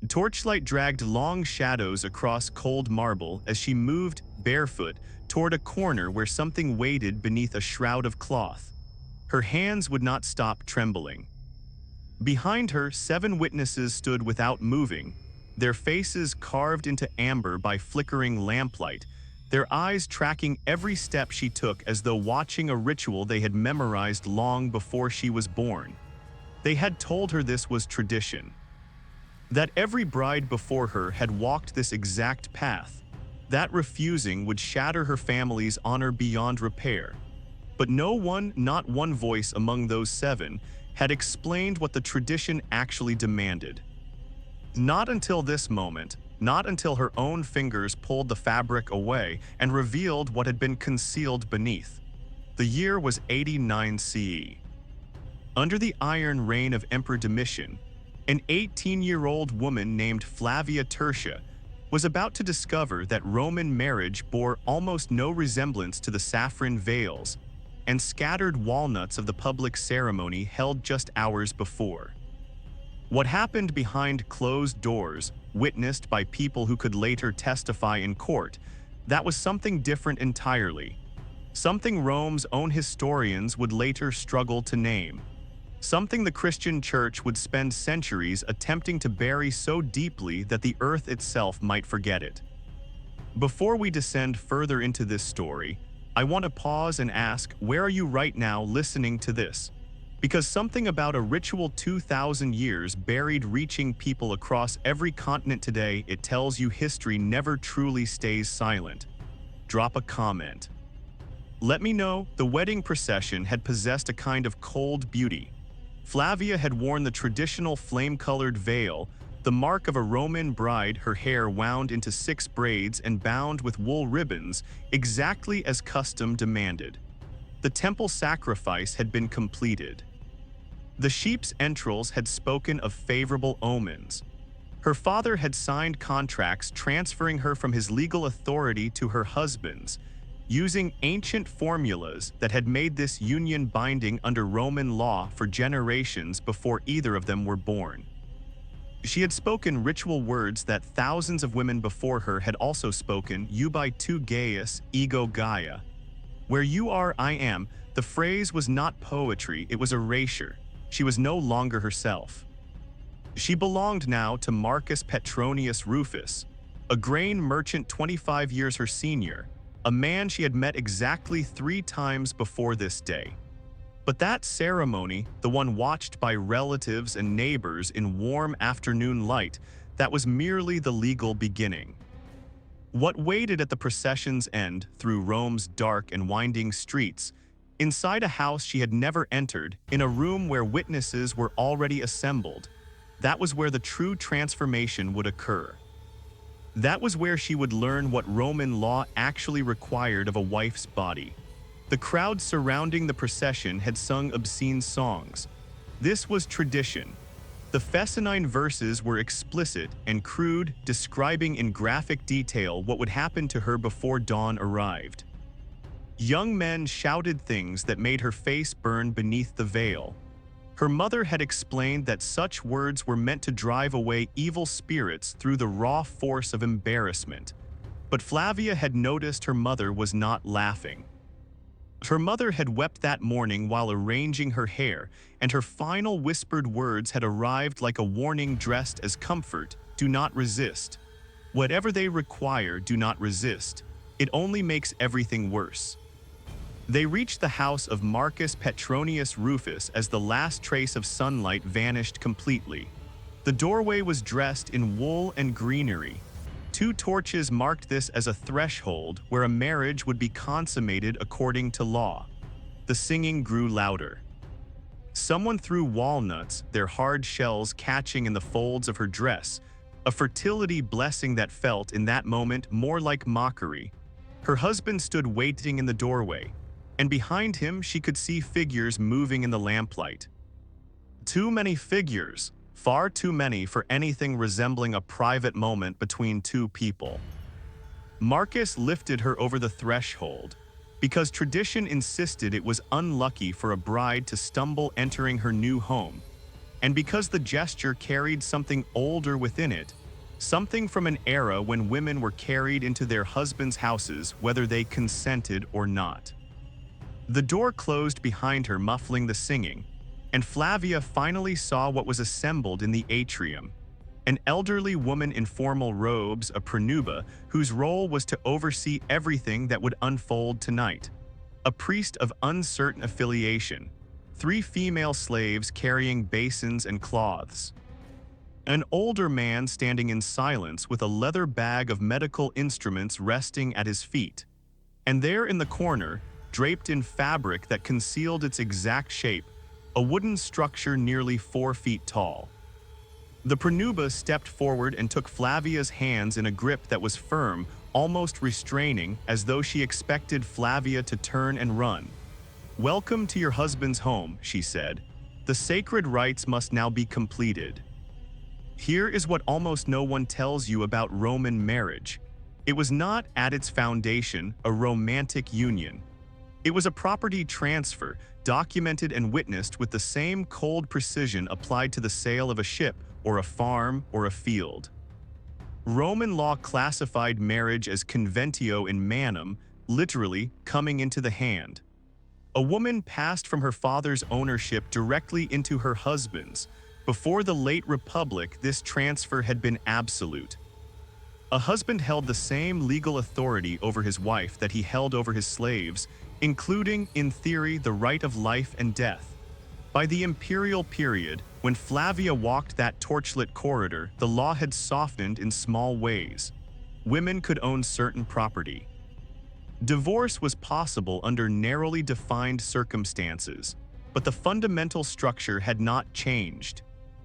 Torchlight dragged long shadows across cold marble as she moved, barefoot, toward a corner where something waited beneath a shroud of cloth. Her hands would not stop trembling. Behind her, 7 witnesses stood without moving, their faces carved into amber by flickering lamplight, their eyes tracking every step she took as though watching a ritual they had memorized long before she was born. They had told her this was tradition, that every bride before her had walked this exact path, that refusing would shatter her family's honor beyond repair. But no one, not one voice among those 7, had explained what the tradition actually demanded. Not until this moment, not until her own fingers pulled the fabric away and revealed what had been concealed beneath. The year was 89 CE. Under the iron reign of Emperor Domitian, an 18-year-old woman named Flavia Tertia was about to discover that Roman marriage bore almost no resemblance to the saffron veils and scattered walnuts of the public ceremony held just hours before. What happened behind closed doors, witnessed by people who could later testify in court, that was something different entirely. Something Rome's own historians would later struggle to name. Something the Christian Church would spend centuries attempting to bury so deeply that the earth itself might forget it. Before we descend further into this story, I want to pause and ask, where are you right now listening to this? Because something about a ritual 2,000 years buried reaching people across every continent today, it tells you history never truly stays silent. Drop a comment. Let me know. The wedding procession had possessed a kind of cold beauty. Flavia had worn the traditional flame-colored veil, the mark of a Roman bride, her hair wound into 6 braids and bound with wool ribbons, exactly as custom demanded. The temple sacrifice had been completed. The sheep's entrails had spoken of favorable omens. Her father had signed contracts transferring her from his legal authority to her husband's, using ancient formulas that had made this union binding under Roman law for generations before either of them were born. She had spoken ritual words that thousands of women before her had also spoken, Ubi tu Gaius, ego Gaia. Where you are, I am. The phrase was not poetry, it was erasure. She was no longer herself. She belonged now to Marcus Petronius Rufus, a grain merchant 25 years her senior, a man she had met exactly 3 times before this day. But that ceremony, the one watched by relatives and neighbors in warm afternoon light, that was merely the legal beginning. What waited at the procession's end through Rome's dark and winding streets, inside a house she had never entered, in a room where witnesses were already assembled, that was where the true transformation would occur. That was where she would learn what Roman law actually required of a wife's body. The crowd surrounding the procession had sung obscene songs. This was tradition. The Fescennine verses were explicit and crude, describing in graphic detail what would happen to her before dawn arrived. Young men shouted things that made her face burn beneath the veil. Her mother had explained that such words were meant to drive away evil spirits through the raw force of embarrassment. But Flavia had noticed her mother was not laughing. Her mother had wept that morning while arranging her hair, and her final whispered words had arrived like a warning dressed as comfort: do not resist. Whatever they require, do not resist. It only makes everything worse. They reached the house of Marcus Petronius Rufus as the last trace of sunlight vanished completely. The doorway was dressed in wool and greenery. 2 torches marked this as a threshold where a marriage would be consummated according to law. The singing grew louder. Someone threw walnuts, their hard shells catching in the folds of her dress, a fertility blessing that felt in that moment more like mockery. Her husband stood waiting in the doorway, and behind him she could see figures moving in the lamplight. Too many figures, far too many for anything resembling a private moment between 2 people. Marcus lifted her over the threshold, because tradition insisted it was unlucky for a bride to stumble entering her new home. and because the gesture carried something older within it, something from an era when women were carried into their husbands' houses whether they consented or not. The door closed behind her, muffling the singing, and Flavia finally saw what was assembled in the atrium. An elderly woman in formal robes, a pronuba, whose role was to oversee everything that would unfold tonight. A priest of uncertain affiliation. 3 female slaves carrying basins and cloths. An older man standing in silence with a leather bag of medical instruments resting at his feet. And there in the corner, draped in fabric that concealed its exact shape, a wooden structure nearly 4 feet tall. The pronuba stepped forward and took Flavia's hands in a grip that was firm, almost restraining, as though she expected Flavia to turn and run. "Welcome to your husband's home," she said. "The sacred rites must now be completed." Here is what almost no one tells you about Roman marriage. It was not, at its foundation, a romantic union. It was a property transfer, documented and witnessed with the same cold precision applied to the sale of a ship, or a farm, or a field. Roman law classified marriage as conventio in manum, literally, coming into the hand. A woman passed from her father's ownership directly into her husband's. Before the late Republic, this transfer had been absolute. A husband held the same legal authority over his wife that he held over his slaves, including, in theory, the right of life and death. By the imperial period, when Flavia walked that torchlit corridor, the law had softened in small ways. Women could own certain property. Divorce was possible under narrowly defined circumstances, but the fundamental structure had not changed.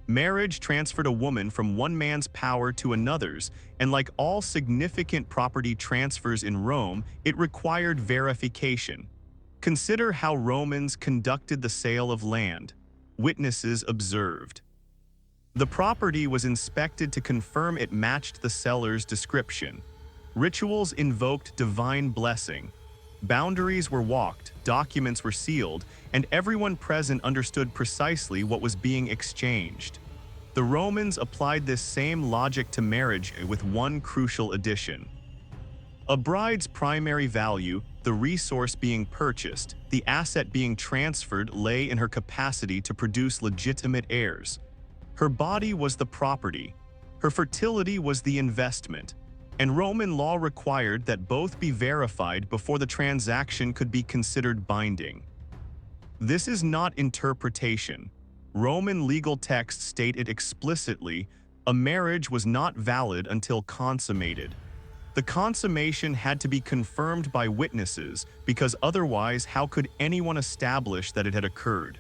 Marriage transferred a woman from one man's power to another's, and like all significant property transfers in Rome, it required verification. Consider how Romans conducted the sale of land. Witnesses observed. The property was inspected to confirm it matched the seller's description. Rituals invoked divine blessing. Boundaries were walked, documents were sealed, and everyone present understood precisely what was being exchanged. The Romans applied this same logic to marriage with one crucial addition. A bride's primary value, the resource being purchased, the asset being transferred, lay in her capacity to produce legitimate heirs. Her body was the property. Her fertility was the investment. And Roman law required that both be verified before the transaction could be considered binding. This is not interpretation. Roman legal texts state it explicitly: a marriage was not valid until consummated. The consummation had to be confirmed by witnesses, because otherwise how could anyone establish that it had occurred?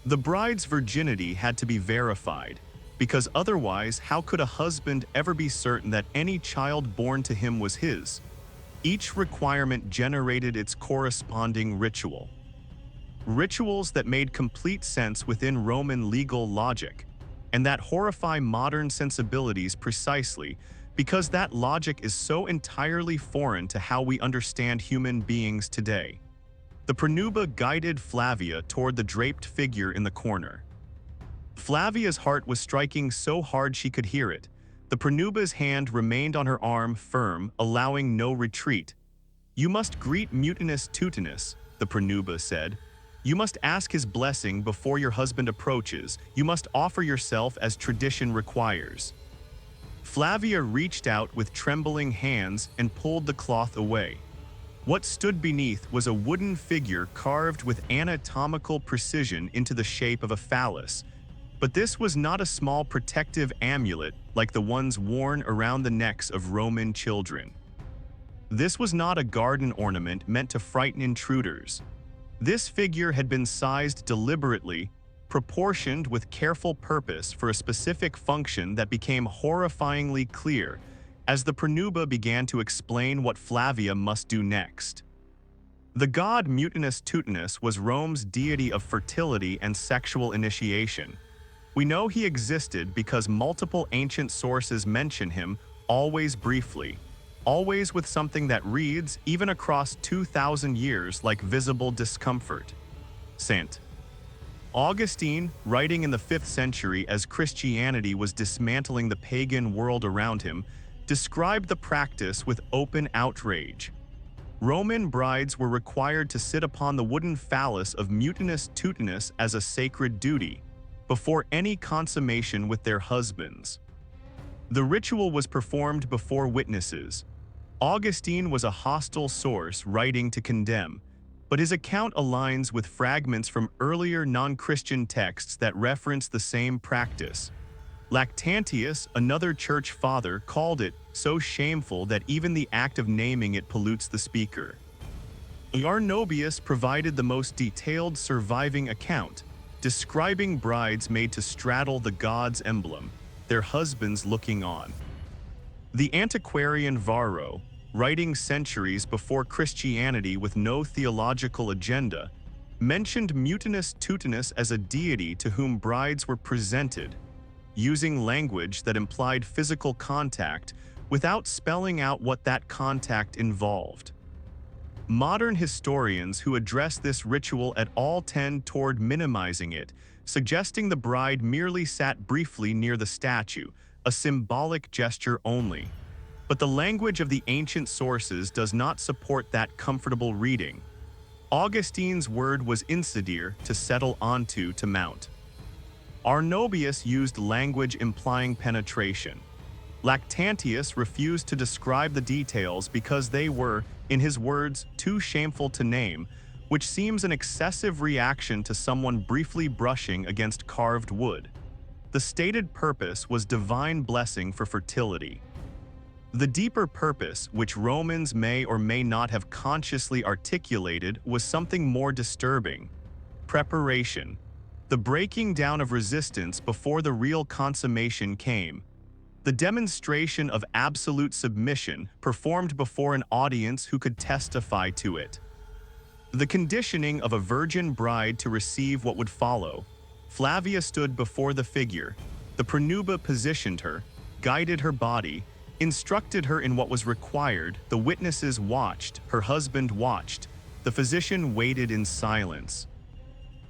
The bride's virginity had to be verified, because otherwise how could a husband ever be certain that any child born to him was his? Each requirement generated its corresponding ritual. Rituals that made complete sense within Roman legal logic, and that horrify modern sensibilities precisely because that logic is so entirely foreign to how we understand human beings today. The pronuba guided Flavia toward the draped figure in the corner. Flavia's heart was striking so hard she could hear it. The pronuba's hand remained on her arm, firm, allowing no retreat. "You must greet Mutinus Tutinus," the pronuba said. "You must ask his blessing before your husband approaches. You must offer yourself as tradition requires." Flavia reached out with trembling hands and pulled the cloth away. What stood beneath was a wooden figure carved with anatomical precision into the shape of a phallus. But this was not a small protective amulet like the ones worn around the necks of Roman children. This was not a garden ornament meant to frighten intruders. This figure had been sized deliberately, proportioned with careful purpose for a specific function that became horrifyingly clear as the pronuba began to explain what Flavia must do next. The god Mutinus Tutinus was Rome's deity of fertility and sexual initiation. We know he existed because multiple ancient sources mention him, always briefly, always with something that reads, even across 2,000 years, like visible discomfort. St. Augustine, writing in the 5th century as Christianity was dismantling the pagan world around him, described the practice with open outrage. Roman brides were required to sit upon the wooden phallus of Mutinus Tutinus as a sacred duty, before any consummation with their husbands. The ritual was performed before witnesses. Augustine was a hostile source writing to condemn, but his account aligns with fragments from earlier non-Christian texts that reference the same practice. Lactantius, another church father, called it so shameful that even the act of naming it pollutes the speaker. Arnobius provided the most detailed surviving account, describing brides made to straddle the god's emblem, their husbands looking on. The antiquarian Varro, writing centuries before Christianity with no theological agenda, mentioned Mutinus Tutinus as a deity to whom brides were presented, using language that implied physical contact without spelling out what that contact involved. Modern historians who address this ritual at all tend toward minimizing it, suggesting the bride merely sat briefly near the statue, a symbolic gesture only. But the language of the ancient sources does not support that comfortable reading. Augustine's word was insidir, to settle onto, to mount. Arnobius used language implying penetration. Lactantius refused to describe the details because they were, in his words, too shameful to name, which seems an excessive reaction to someone briefly brushing against carved wood. The stated purpose was divine blessing for fertility. The deeper purpose, which Romans may or may not have consciously articulated, was something more disturbing: preparation. The breaking down of resistance before the real consummation came. The demonstration of absolute submission performed before an audience who could testify to it. The conditioning of a virgin bride to receive what would follow. Flavia stood before the figure. The pronuba positioned her, guided her body, instructed her in what was required. The witnesses watched, her husband watched. The physician waited in silence.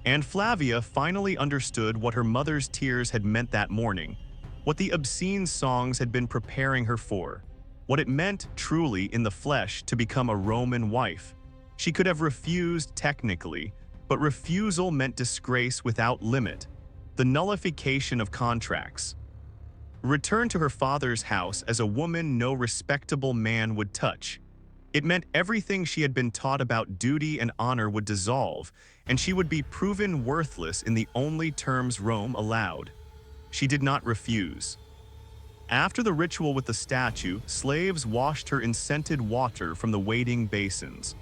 And Flavia finally understood what her mother's tears had meant that morning, what the obscene songs had been preparing her for, what it meant truly in the flesh to become a Roman wife. She could have refused technically, but refusal meant disgrace without limit, the nullification of contracts. Return to her father's house as a woman no respectable man would touch. It meant everything she had been taught about duty and honor would dissolve, and she would be proven worthless in the only terms Rome allowed. She did not refuse. After the ritual with the statue, slaves washed her in scented water from the waiting basins.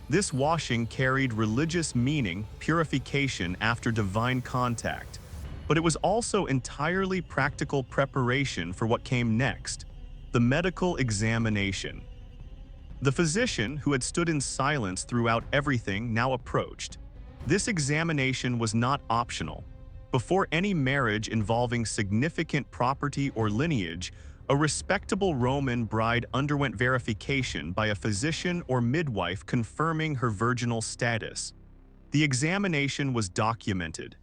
This washing carried religious meaning, purification after divine contact, but it was also entirely practical preparation for what came next: the medical examination. The physician, who had stood in silence throughout everything, now approached. This examination was not optional. Before any marriage involving significant property or lineage, a respectable Roman bride underwent verification by a physician or midwife confirming her virginal status. The examination was documented.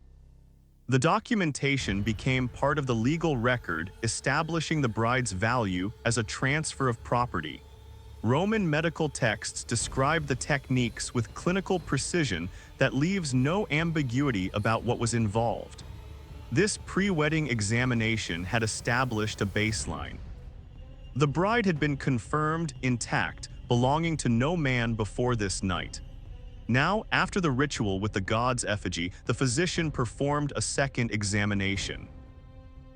The documentation became part of the legal record, establishing the bride's value as a transfer of property. Roman medical texts describe the techniques with clinical precision that leaves no ambiguity about what was involved. This pre-wedding examination had established a baseline. The bride had been confirmed intact, belonging to no man before this night. Now, after the ritual with the god's effigy, the physician performed a second examination.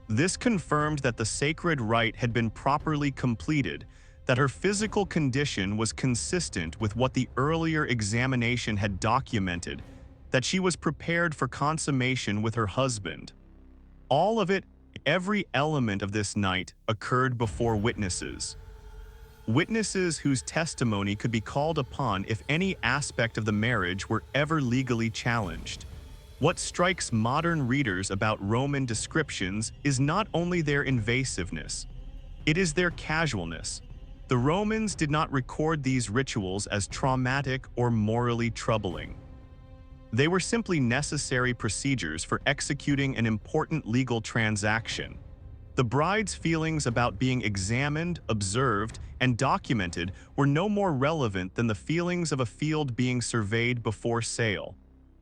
This confirmed that the sacred rite had been properly completed, that her physical condition was consistent with what the earlier examination had documented, that she was prepared for consummation with her husband. All of it, every element of this night, occurred before witnesses. Witnesses whose testimony could be called upon if any aspect of the marriage were ever legally challenged. What strikes modern readers about Roman descriptions is not only their invasiveness, it is their casualness. The Romans did not record these rituals as traumatic or morally troubling. They were simply necessary procedures for executing an important legal transaction. The bride's feelings about being examined, observed, and documented were no more relevant than the feelings of a field being surveyed before sale.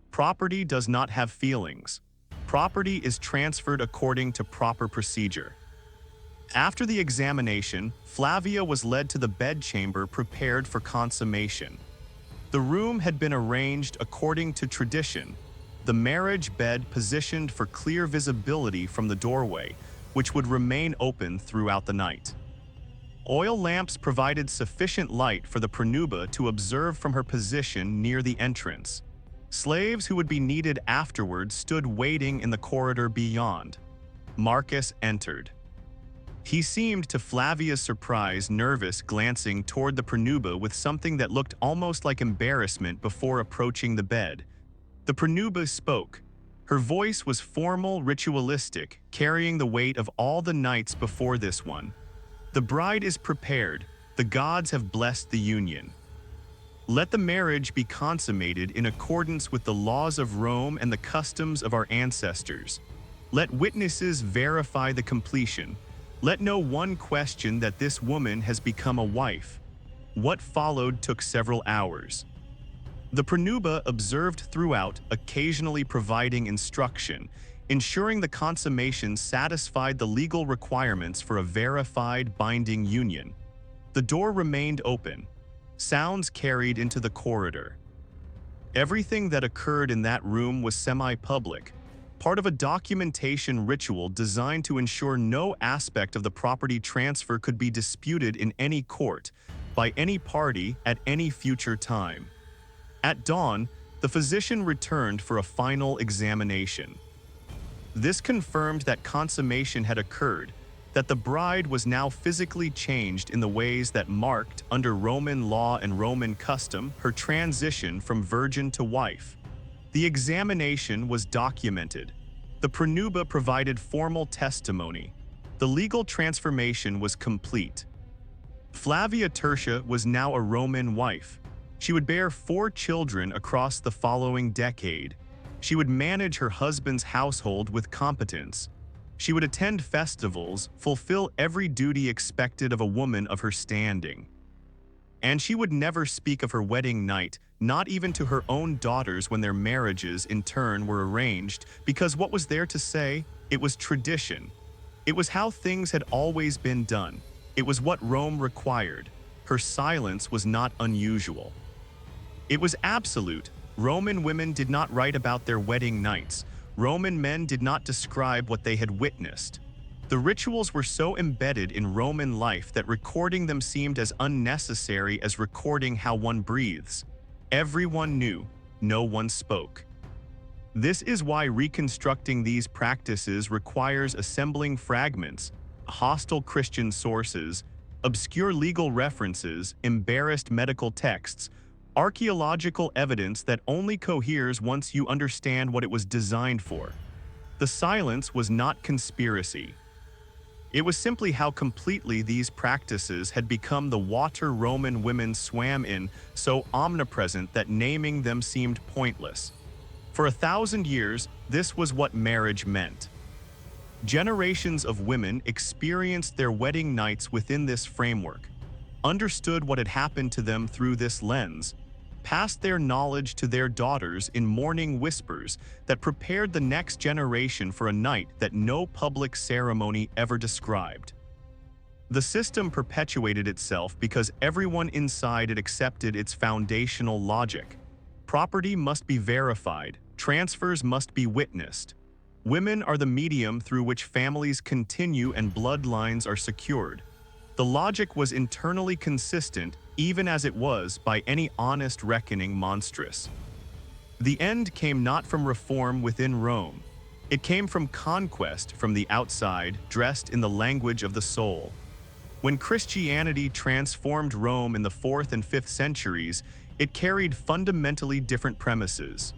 Property does not have feelings. Property is transferred according to proper procedure. After the examination, Flavia was led to the bedchamber prepared for consummation. The room had been arranged according to tradition, the marriage bed positioned for clear visibility from the doorway, which would remain open throughout the night. Oil lamps provided sufficient light for the pronuba to observe from her position near the entrance. Slaves who would be needed afterward stood waiting in the corridor beyond. Marcus entered. He seemed, to Flavia's surprise, nervous, glancing toward the pronuba with something that looked almost like embarrassment before approaching the bed. The pronuba spoke. Her voice was formal, ritualistic, carrying the weight of all the nights before this one. The bride is prepared. The gods have blessed the union. Let the marriage be consummated in accordance with the laws of Rome and the customs of our ancestors. Let witnesses verify the completion. Let no one question that this woman has become a wife. What followed took several hours. The pronuba observed throughout, occasionally providing instruction, ensuring the consummation satisfied the legal requirements for a verified, binding union. The door remained open. Sounds carried into the corridor. Everything that occurred in that room was semi-public, part of a documentation ritual designed to ensure no aspect of the property transfer could be disputed in any court, by any party, at any future time. At dawn, the physician returned for a final examination. This confirmed that consummation had occurred, that the bride was now physically changed in the ways that marked, under Roman law and Roman custom, her transition from virgin to wife. The examination was documented. The pronuba provided formal testimony. The legal transformation was complete. Flavia Tertia was now a Roman wife. She would bear 4 children across the following decade. She would manage her husband's household with competence. She would attend festivals, fulfill every duty expected of a woman of her standing. And she would never speak of her wedding night, not even to her own daughters when their marriages in turn were arranged, because what was there to say? It was tradition. It was how things had always been done. It was what Rome required. Her silence was not unusual. It was absolute. Roman women did not write about their wedding nights. Roman men did not describe what they had witnessed. The rituals were so embedded in Roman life that recording them seemed as unnecessary as recording how one breathes. Everyone knew, no one spoke. This is why reconstructing these practices requires assembling fragments, hostile Christian sources, obscure legal references, embarrassed medical texts, archaeological evidence that only coheres once you understand what it was designed for. The silence was not conspiracy. It was simply how completely these practices had become the water Roman women swam in, so omnipresent that naming them seemed pointless. For 1,000 years, this was what marriage meant. Generations of women experienced their wedding nights within this framework, understood what had happened to them through this lens, passed their knowledge to their daughters in morning whispers that prepared the next generation for a night that no public ceremony ever described. The system perpetuated itself because everyone inside it accepted its foundational logic. Property must be verified, transfers must be witnessed. Women are the medium through which families continue and bloodlines are secured. The logic was internally consistent, even as it was, by any honest reckoning, monstrous. The end came not from reform within Rome. It came from conquest from the outside, dressed in the language of the soul. When Christianity transformed Rome in the 4th and 5th centuries, it carried fundamentally different premises.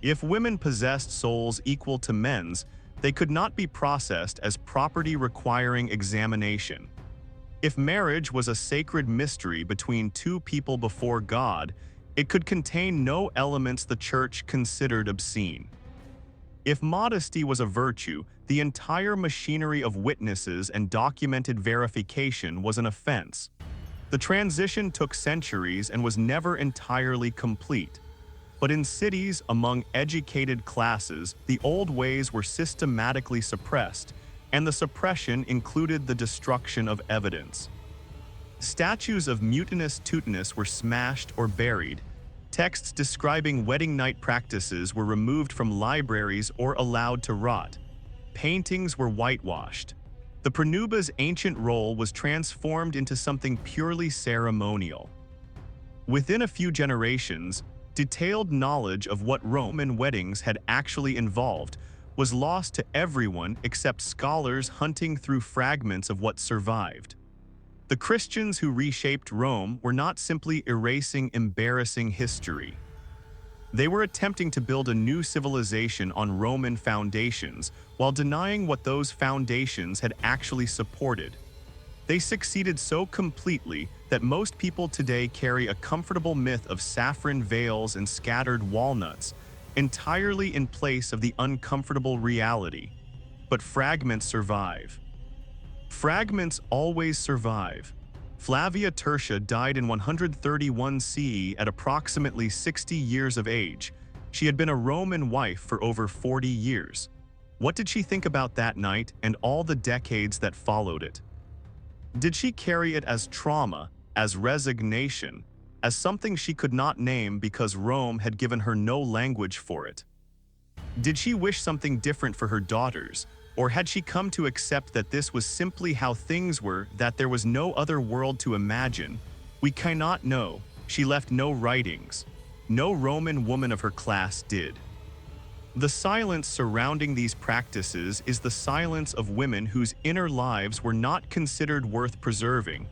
If women possessed souls equal to men's, they could not be processed as property requiring examination. If marriage was a sacred mystery between 2 people before God, It could contain no elements the church considered obscene. If modesty was a virtue, the entire machinery of witnesses and documented verification was an offense. The transition took centuries and was never entirely complete. But in cities among educated classes, the old ways were systematically suppressed, and the suppression included the destruction of evidence. Statues of Mutinus Tutinus were smashed or buried. Texts describing wedding night practices were removed from libraries or allowed to rot. Paintings were whitewashed. The Pranuba's ancient role was transformed into something purely ceremonial. Within a few generations, detailed knowledge of what Roman weddings had actually involved was lost to everyone except scholars hunting through fragments of what survived. The Christians who reshaped Rome were not simply erasing embarrassing history. They were attempting to build a new civilization on Roman foundations while denying what those foundations had actually supported. They succeeded so completely that most people today carry a comfortable myth of saffron veils and scattered walnuts, entirely in place of the uncomfortable reality. But fragments survive. Fragments always survive. Flavia Tertia died in 131 CE at approximately 60 years of age. She had been a Roman wife for over 40 years. What did she think about that night and all the decades that followed it? Did she carry it as trauma, as resignation, as something she could not name because Rome had given her no language for it? Did she wish something different for her daughters, or had she come to accept that this was simply how things were, that there was no other world to imagine? We cannot know. She left no writings. No Roman woman of her class did. The silence surrounding these practices is the silence of women whose inner lives were not considered worth preserving,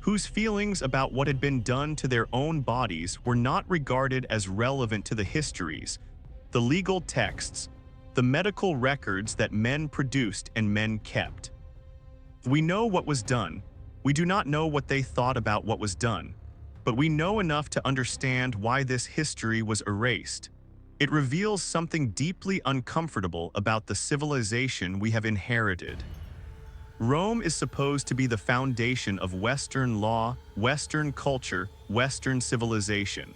whose feelings about what had been done to their own bodies were not regarded as relevant to the histories, the legal texts, the medical records that men produced and men kept. We know what was done. We do not know what they thought about what was done, but we know enough to understand why this history was erased. It reveals something deeply uncomfortable about the civilization we have inherited. Rome is supposed to be the foundation of Western law, Western culture, Western civilization.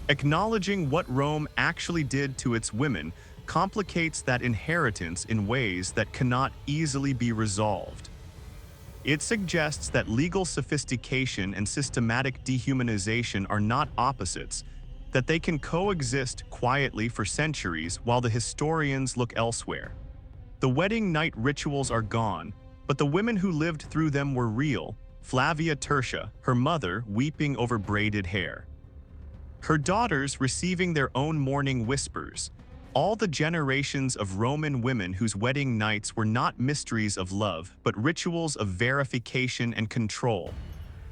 Acknowledging what Rome actually did to its women complicates that inheritance in ways that cannot easily be resolved. It suggests that legal sophistication and systematic dehumanization are not opposites, that they can coexist quietly for centuries while the historians look elsewhere. The wedding night rituals are gone, but the women who lived through them were real. Flavia Tertia, her mother, weeping over braided hair. Her daughters receiving their own mourning whispers. All the generations of Roman women whose wedding nights were not mysteries of love, but rituals of verification and control.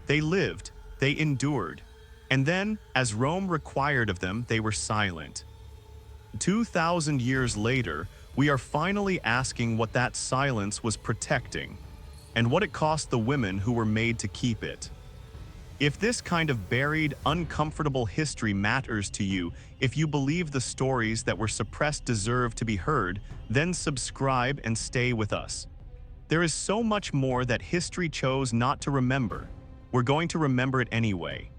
They lived, they endured, and then, as Rome required of them, they were silent. 2,000 years later, we are finally asking what that silence was protecting, and what it cost the women who were made to keep it. If this kind of buried, uncomfortable history matters to you, if you believe the stories that were suppressed deserve to be heard, then subscribe and stay with us. There is so much more that history chose not to remember. We're going to remember it anyway.